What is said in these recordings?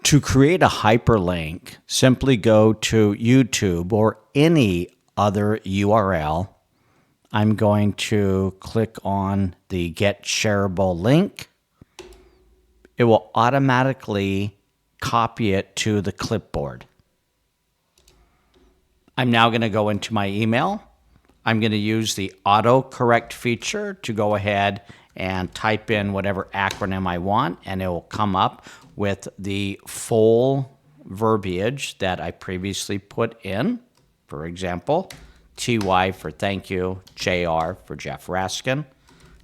To create a hyperlink, simply go to YouTube or any other URL. I'm going to click on the Get Shareable link. It will automatically copy it to the clipboard. I'm now going to go into my email. I'm going to use the autocorrect feature to go ahead and type in whatever acronym I want, and it will come up with the full verbiage that I previously put in. For example, TY for thank you, JR for Jeff Raskin.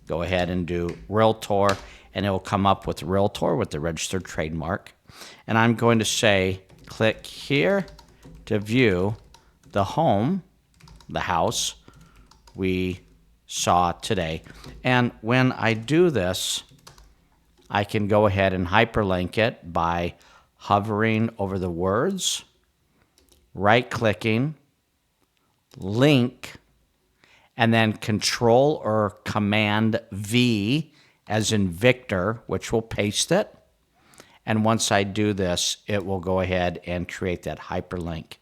Go ahead and do Realtor, and it will come up with Realtor with the registered trademark. And I'm going to say, click here to view the home, the house we saw today. And when I do this, I can go ahead and hyperlink it by hovering over the words, right-clicking, link, and then Control or Command V as in Victor, which will paste it. And once I do this, it will go ahead and create that hyperlink.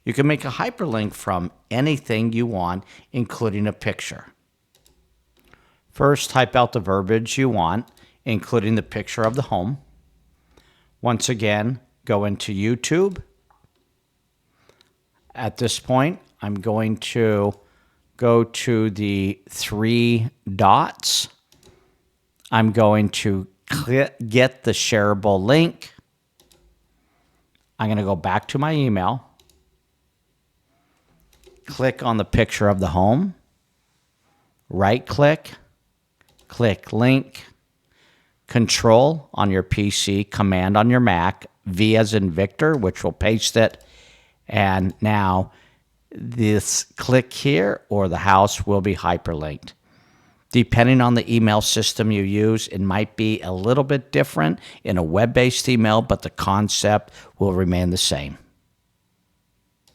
You can make a hyperlink from anything you want, including a picture. First, type out the verbiage you want, including the picture of the home. Once again, go into YouTube. At this point, I'm going to go to the three dots. I'm going to get the shareable link. I'm going to go back to my email. Click on the picture of the home. Right-click. Click link. Control on your PC, Command on your Mac, V as in Victor, which will paste it. And now this click here or the house will be hyperlinked. Depending on the email system you use, it might be a little bit different in a web-based email, but the concept will remain the same.